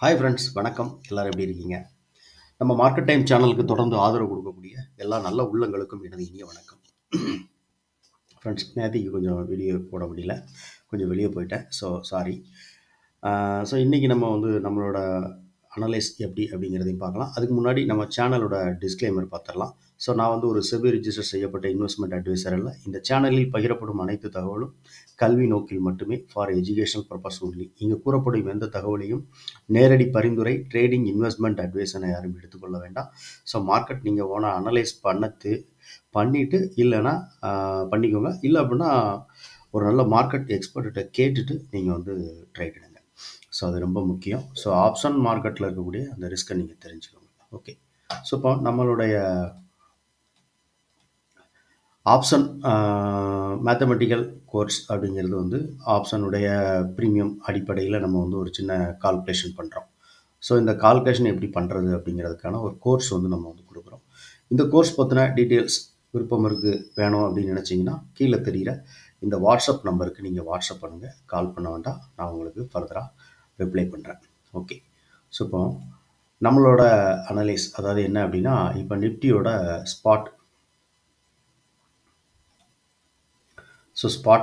Hi friends, வணக்கம். எல்லாரும் எப்படி இருக்கீங்க? நம்ம மார்க்கெட் டைம் சேனலுக்கு தொடர்ந்து ஆதரவு கொடுக்கக்கூடிய எல்லா நல்ல உள்ளங்களுக்கும் எனது இனிய வணக்கம். ஃப்ரெண்ட்ஸ், நேற்றுக்கு கொஞ்சம் வீடியோ போட முடியல, கொஞ்சம் வெளியே போயிட்டேன். சாரி. இன்றைக்கி நம்ம நம்மளோட அனலைஸ் எப்படி அப்படிங்கிறதையும் பார்க்கலாம். அதுக்கு முன்னாடி நம்ம சேனலோட டிஸ்க்ளைமர் பார்த்துடலாம். நான் ஒரு செபி ரிஜிஸ்டர் செய்யப்பட்ட இன்வெஸ்ட்மெண்ட் அட்வைசர் அல்ல. இந்த சேனலில் பகிரப்படும் அனைத்து தகவலும் கல்வி நோக்கில் மட்டுமே, ஃபார் எஜுகேஷனல் பர்பஸ் ஒன்லி. இங்கு கூறப்படும் எந்த தகவலையும் நேரடி பரிந்துரை, ட்ரேடிங், இன்வெஸ்ட்மெண்ட் அட்வைஸ் என யாரும் எடுத்துக்கொள்ள வேண்டாம். மார்க்கெட் நீங்கள் ஓனாக அனலைஸ் பண்ணிவிட்டு இல்லைன்னா பண்ணிக்கோங்க. இல்லை அப்படின்னா ஒரு நல்ல மார்க்கெட் எக்ஸ்பர்ட்ட கேட்டுட்டு நீங்கள் ட்ரேட் எடுங்க. அது ரொம்ப முக்கியம். ஆப்ஷன் மார்க்கெட்டில் இருக்கக்கூடிய அந்த ரிஸ்க்கை நீங்கள் தெரிஞ்சுக்கோங்க. ஓகே. இப்போ நம்மளுடைய ஆப்ஷன் மேத்தமெட்டிக்கல் கோர்ஸ் அப்படிங்கிறது ஆப்ஷனுடைய ப்ரீமியம் அடிப்படையில் நம்ம ஒரு சின்ன கால்குலேஷன் பண்ணுறோம். இந்த கால்குலேஷன் எப்படி பண்ணுறது அப்படிங்கிறதுக்கான ஒரு கோர்ஸ் நம்ம கொடுக்குறோம். இந்த கோர்ஸ் பற்றின டீட்டெயில்ஸ் விருப்பம் இருக்குது, வேணும் அப்படின்னு நினச்சிங்கன்னா கீழே தெரிகிற இந்த வாட்ஸ்அப் நம்பருக்கு நீங்கள் வாட்ஸ்அப் பண்ணுங்கள். கால் பண்ண வேண்டாம், நான் உங்களுக்கு ஃபர்தராக ரிப்ளை பண்ணுறேன். ஓகே. இப்போ நம்மளோட அனலைஸ் அதாவது என்ன அப்படின்னா, இப்போ நிஃப்டியோட ஸ்பாட்டை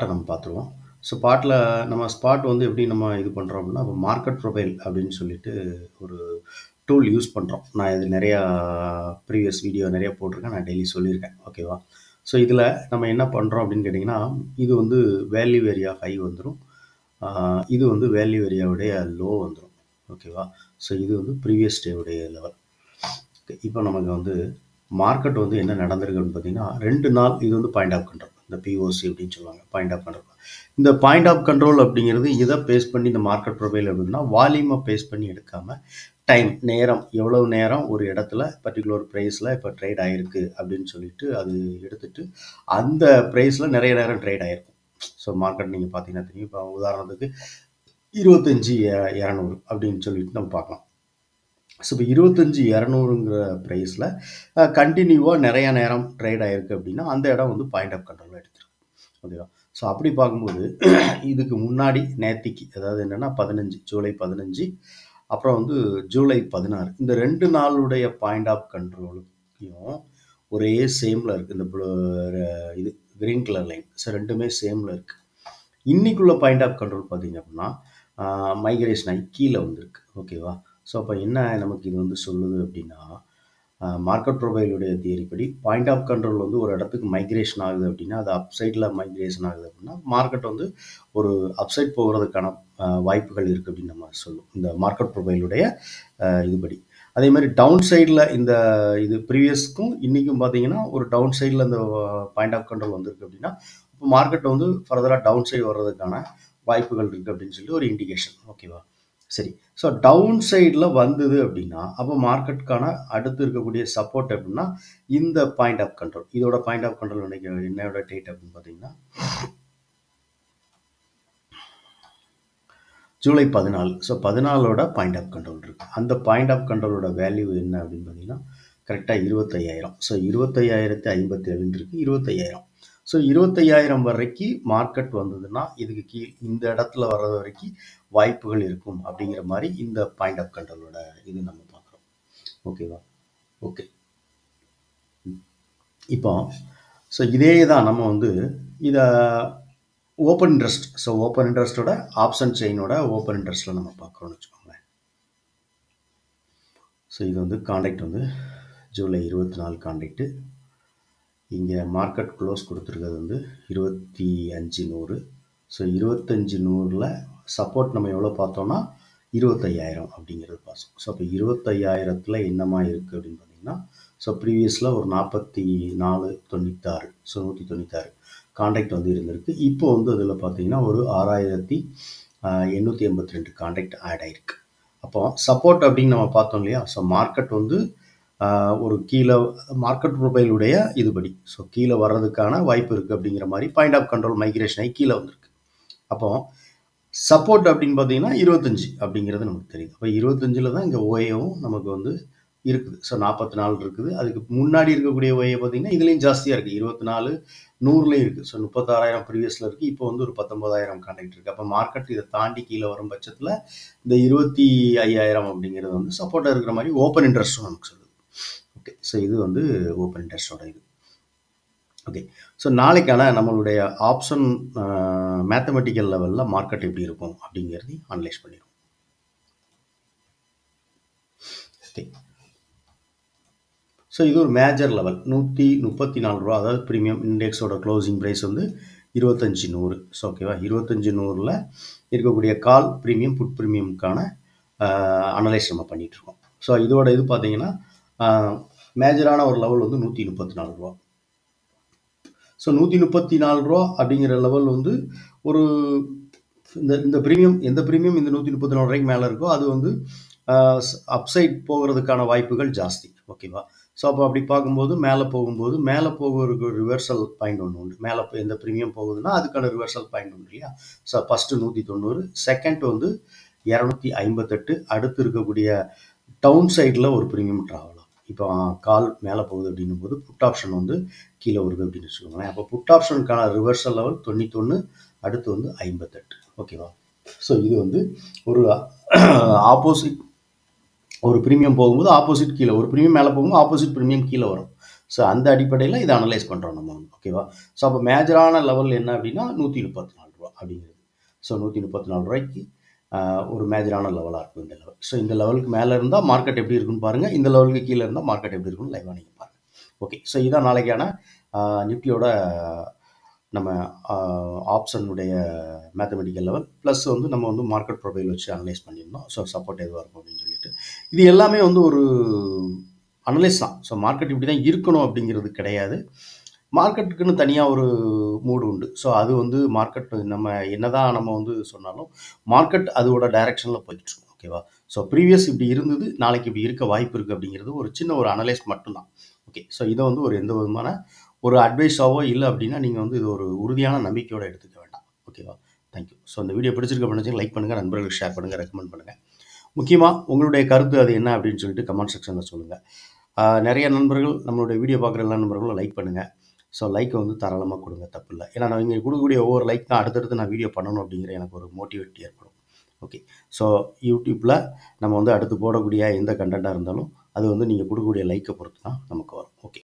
நம்ம பார்த்துருவோம். ஸ்பாட் எப்படி நம்ம இது பண்ணுறோம் அப்படின்னா, இப்போ மார்க்கெட் ப்ரொஃபைல் அப்படின்னு சொல்லிட்டு ஒரு டூல் யூஸ் பண்ணுறோம். நான் இது நிறையா ப்ரீவியஸ் வீடியோ நிறையா போட்டிருக்கேன், நான் டெய்லி சொல்லியிருக்கேன். ஓகேவா? இதில் நம்ம என்ன பண்ணுறோம் அப்படின்னு கேட்டிங்கன்னா, இது வேல்யூ ஏரியா ஹை வந்துடும், இது வேல்யூ ஏரியாவுடைய லோ வந்துடும். ஓகேவா? இது ப்ரீவியஸ் டேவுடைய லெவல். இப்போ நமக்கு மார்க்கெட் என்ன நடந்திருக்குன்னு பார்த்தீங்கன்னா, 2 நாள் இது பாயிண்ட் ஆஃப் கண்ட்ரோல், இந்த பிஓசி அப்படின்னு சொல்லுவாங்க, பாயிண்ட் ஆஃப் கண்ட்ரோல். இந்த பாயிண்ட் ஆஃப் கண்ட்ரோல் அப்படிங்கிறது இதை பேஸ் பண்ணி இந்த மார்க்கெட் ப்ரொஃபைல் அப்படின்னா வால்யூமை பேஸ் பண்ணி எடுக்காமல் டைம், நேரம், எவ்வளவு நேரம் ஒரு இடத்துல பர்டிகுலர் ப்ரைஸில் இப்போ ட்ரேட் ஆகிருக்கு அப்படின்னு சொல்லிட்டு அது எடுத்துகிட்டு அந்த ப்ரைஸில் நிறைய நேரம் ட்ரேட் ஆகிருக்கும். மார்க்கெட் நீங்கள் பார்த்தீங்கன்னா தெரியும். இப்போ உதாரணத்துக்கு 25,200 அப்படின்னு சொல்லிட்டு நம்ம பார்க்கலாம். இப்போ 25,200ங்கிற ப்ரைஸில் கண்டினியூவாக நிறையா நேரம் ட்ரேட் ஆகிருக்கு அப்படின்னா அந்த இடம் பாயிண்ட் ஆஃப் கண்ட்ரோலில் எடுத்துருக்கு. ஓகேவா? அப்படி பார்க்கும்போது இதுக்கு முன்னாடி நேத்திக்கு, அதாவது என்னென்னா 15 ஜூலை 15, அப்புறம் ஜூலை 16, இந்த 2 நாளுடைய பாயிண்ட் ஆஃப் கண்ட்ரோலுக்கும் ஒரே சேமில் இருக்குது. இந்த இது கிரீன் கலர் லைன், ரெண்டுமே சேமில் இருக்குது. இன்னைக்குள்ள பாயிண்ட் ஆஃப் கண்ட்ரோல் பார்த்தீங்க அப்படின்னா மைக்ரேஷன் ஆகி கீழே வந்திருக்கு. ஓகேவா? அப்போ என்ன நமக்கு இது சொல்லுது அப்படின்னா, மார்க்கெட் ப்ரொஃபைலுடைய தியரிப்படி பாயிண்ட் ஆஃப் கண்ட்ரோல் ஒரு இடத்துக்கு மைக்ரேஷன் ஆகுது அப்படின்னா, அது அப்சைடில் மைக்ரேஷன் ஆகுது அப்படின்னா மார்க்கெட் ஒரு அப்சைட் போகிறதுக்கான வாய்ப்புகள் இருக்குது அப்படின்னு நம்ம சொல்லுவோம், இந்த மார்க்கெட் ப்ரொஃபைலுடைய இதுபடி. அதே மாதிரி டவுன் சைடில் இந்த இது ப்ரீவியஸ்க்கும் இன்றைக்கும் பார்த்தீங்கன்னா ஒரு டவுன் சைடில் இந்த பாயிண்ட் ஆஃப் கண்ட்ரோல் வந்திருக்கு அப்படின்னா, இப்போ மார்க்கெட் ஃபர்தராக டவுன் சைடு வர்றதுக்கான வாய்ப்புகள் இருக்குது அப்படின்னு சொல்லி ஒரு இண்டிகேஷன். ஓகேவா? சரி. டவுன் சைடில் வந்தது அப்படின்னா அப்போ மார்க்கெட்டுக்கான அடுத்து இருக்கக்கூடிய சப்போர்ட் அப்படின்னா இந்த பாயிண்ட் ஆஃப் கண்ட்ரோல், இதோட பாயிண்ட் ஆஃப் கண்ட்ரோல் என்னோட டேட் அப்படின்னு பார்த்தீங்கன்னா ஜூலை 14. 14ஓட பாயிண்ட் ஆஃப் கண்ட்ரோல் இருக்குது. அந்த பாயிண்ட் ஆஃப் கண்ட்ரோலோட வேல்யூ என்ன அப்படின்னு பார்த்தீங்கன்னா கரெக்டாக 25,000. 25,057 இருக்குது, 25,000. 25,000 வரைக்கும் மார்க்கெட் வந்ததுன்னா இதுக்கு கீழ் இந்த இடத்துல வர்றது வரைக்கும் வாய்ப்புகள் இருக்கும் அப்படிங்கிற மாதிரி இந்த பாயிண்ட் ஆஃப் கண்ட்ரோலோட இது நம்ம பார்க்குறோம். ஓகேவா? ஓகே. இப்போ இதே தான் நம்ம இதை ஓப்பன் இன்ட்ரெஸ்ட், ஓப்பன் இன்ட்ரெஸ்ட்டோட ஆப்ஷன் செயினோட ஓப்பன் இன்ட்ரெஸ்ட்டில் நம்ம பார்க்குறோம்னு வச்சுக்கோங்களேன். இது கான்ட்ராக்ட் ஜூலை 24 கான்ட்ராக்ட்டு. இங்கே மார்க்கெட் க்ளோஸ் கொடுத்துருக்கிறது 25,100. 25,100ல் சப்போர்ட் நம்ம எவ்வளோ பார்த்தோம்னா 25,000 அப்படிங்கிறது பார்த்தோம். அப்போ 25,000த்தில் என்னமா இருக்குது அப்படின்னு பார்த்தீங்கன்னா, ப்ரீவியஸில் ஒரு 44,96, 196 கான்ட்ராக்ட் இருந்திருக்கு. இப்போ அதில் பார்த்தீங்கன்னா ஒரு 6,882 கான்ட்ராக்ட் ஆட் ஆகிருக்கு. அப்போ சப்போர்ட் அப்படின்னு நம்ம பார்த்தோம் இல்லையா? மார்க்கெட் ஒரு கீழே மார்க்கெட் ப்ரொஃபைலுடைய இதுபடி கீழே வர்றதுக்கான வாய்ப்பு இருக்குது அப்படிங்கிற மாதிரி பாயிண்ட் ஆஃப் கண்ட்ரோல் மைக்ரேஷன் ஆகி கீழே வந்திருக்கு. அப்போ சப்போர்ட் அப்படின்னு பார்த்தீங்கன்னா 25 அப்படிங்கிறது நமக்கு தெரியுது. அப்போ 25ல் தான் இங்கே ஓஏவும் நமக்கு இருக்குது. ஸோ 44 இருக்குது. அதுக்கு முன்னாடி இருக்கக்கூடிய ஒய்யை பார்த்தீங்கன்னா இதுலேயும் ஜாஸ்தியாக இருக்குது. 24 100லேயும் இருக்குது. ஸோ 36,000 ப்ரீவியஸில் இருக்குது. இப்போ வந்து ஒரு 19,000 கான்ட்ராக்ட் இருக்குது. அப்போ மார்க்கெட் இதை தாண்டி கீழே வரும் பட்சத்தில் இந்த 25,000 அப்படிங்கிறது வந்து சப்போர்ட்டாக இருக்கிற மாதிரி ஓப்பன் இன்ட்ரெஸ்ட்டும் நமக்கு சொல்லுது. ஓகே, ஸோ இது வந்து ஓப்பன் இன்ட்ரெஸ்டோட இது. ஓகே, ஸோ நாளைக்கான நம்மளுடைய ஆப்ஷன் மேத்தமெட்டிக்கல் லெவலில் மார்க்கெட் எப்படி இருக்கும் அப்படிங்கிறதையும் அனலைஸ் பண்ணிடுவோம். ஓகே, ஸோ இது ஒரு மேஜர் லெவல் 134 ரூபா, அதாவது ப்ரீமியம் இண்டெக்ஸோட க்ளோசிங் ப்ரைஸ் வந்து 25,100. ஸோ ஓகேவா, 25,100ல் இருக்கக்கூடிய கால் ப்ரீமியம் புட் ப்ரீமியமுக்கான அனலைஸ் நம்ம பண்ணிகிட்டு இருக்கோம். ஸோ இதோட இது பார்த்தீங்கன்னா மேஜரான ஒரு லெவல் வந்து 134 ரூபா. ஸோ 134 ரூபா அப்படிங்கிற லெவல் வந்து ஒரு இந்த ப்ரீமியம், எந்த ப்ரீமியம் இந்த 134 ரூபாய்க்கு மேலே இருக்கோ அது வந்து அப்சைட் போகிறதுக்கான வாய்ப்புகள் ஜாஸ்தி. ஓகேவா, ஸோ அப்போ அப்படி பார்க்கும்போது மேலே போகிறதுக்கு ரிவர்சல் பாயிண்ட் ஒன்று உண்டு. மேலே எந்த ப்ரீமியம் போகுதுன்னா அதுக்கான ரிவர்சல் பாயிண்ட் உண்டு இல்லையா. ஸோ ஃபஸ்ட்டு 190, செகண்ட் வந்து 258, அடுத்து இருக்கக்கூடிய டவுன் சைடில் ஒரு ப்ரீமியம் ட்ராவலாம். இப்போ கால் மேலே போகுது அப்படின்னும் போது புட் ஆப்ஷன் வந்து கீழே வருது அப்படின்னு வச்சுக்கோங்களேன். அப்போ புட் ஆப்ஷனுக்கான ரிவர்சல் லெவல் 91, அடுத்து வந்து 58. ஓகேவா, ஸோ இது வந்து ஒரு ஆப்போசிட், ஒரு ப்ரீமியம் போகும்போது ஆப்போசிட் கீழே, ஒரு ப்ரீமியம் மேலே போகும்போது ஆப்போசிட் ப்ரீமியம் கீழே வரும். ஸோ அந்த அடிப்படையில் இதை அனலைஸ் பண்ணுறோம் நம்ம வந்து. ஓகேவா, ஸோ அப்போ மேஜரான லெவல் என்ன அப்படின்னா 134 ரூபா அப்படிங்கிறது. ஸோ 134 ரூபாய்க்கு ஒரு மேஜரான லெவலாக இருக்கும் இந்த லெவல். ஸோ இந்த லெவலுக்கு மேலே இருந்தால் மார்க்கெட் எப்படி இருக்குன்னு பாருங்கள், இந்த லெவலுக்கு கீழே இருந்தால் மார்க்கெட் எப்படி இருக்குன்னு லைவாக நீங்கள் பாருங்கள். ஓகே, ஸோ இதான் நாளைக்கான நிஃப்டியோட நம்ம ஆப்ஷனுடைய மேத்தமெட்டிக்கல் லெவல் ப்ளஸ் வந்து நம்ம வந்து மார்க்கெட் ப்ரொஃபைல் வச்சு அனலைஸ் பண்ணியிருந்தோம். ஸோ சப்போர்ட் எதுவாக இருக்கும் அப்படின்னு சொல்லிட்டு இது எல்லாமே வந்து ஒரு அனலைஸ் தான். ஸோ மார்க்கெட் இப்படி தான் இருக்கணும் அப்படிங்கிறது கிடையாது. மார்க்கெட்டுக்குன்னு தனியாக ஒரு மூடு உண்டு. ஸோ அது வந்து மார்க்கெட் நம்ம என்னதான் நம்ம வந்து சொன்னாலும் மார்க்கெட் அதோட டைரக்ஷனில் போயிட்டுருக்கும். ஓகேவா, ஸோ ப்ரீவியஸ் இப்படி இருந்தது, நாளைக்கு இப்படி இருக்க வாய்ப்பு இருக்குது அப்படிங்கிறது ஒரு சின்ன ஒரு அனலைஸ் மட்டும்தான். ஓகே, ஸோ இதை வந்து ஒரு எந்த விதமான ஒரு அட்வைஸாவோ இல்லை அப்படின்னா நீங்கள் வந்து இது ஒரு உறுதியான நம்பிக்கையோடு எடுத்துக்க வேண்டாம். ஓகேவா, தேங்க்யூ. ஸோ இந்த வீடியோ பிடிச்சிருக்க பண்ணுங்க, லைக் பண்ணுங்கள், நண்பர்களுக்கு ஷேர் பண்ணுங்கள், ரெக்கமெண்ட் பண்ணுங்கள். முக்கியமாக உங்களுடைய கருத்து அது என்ன அப்படின்னு சொல்லிட்டு கமெண்ட் செக்ஷனில் சொல்லுங்கள். நிறைய நண்பர்கள் நம்மளுடைய வீடியோ பார்க்குற எல்லா நண்பர்களும் லைக் பண்ணுங்கள். ஸோ லைக்கை வந்து தாராளமாக கொடுங்க, தப்பு இல்லை. ஏன்னா நான் இங்கே கொடுக்கக்கூடிய ஒவ்வொரு லைக் தான் அடுத்தடுத்து நான் வீடியோ பண்ணணும் அப்படிங்கிற எனக்கு ஒரு மோட்டிவேட் ஏற்படும். ஓகே, ஸோ யூடியூப்பில் நம்ம வந்து அடுத்து போடக்கூடிய எந்த கண்டென்ட்டாக இருந்தாலும் அது வந்து நீங்கள் கொடுக்கக்கூடிய லைக்கை பொறுத்து தான் நமக்கு வரும். ஓகே.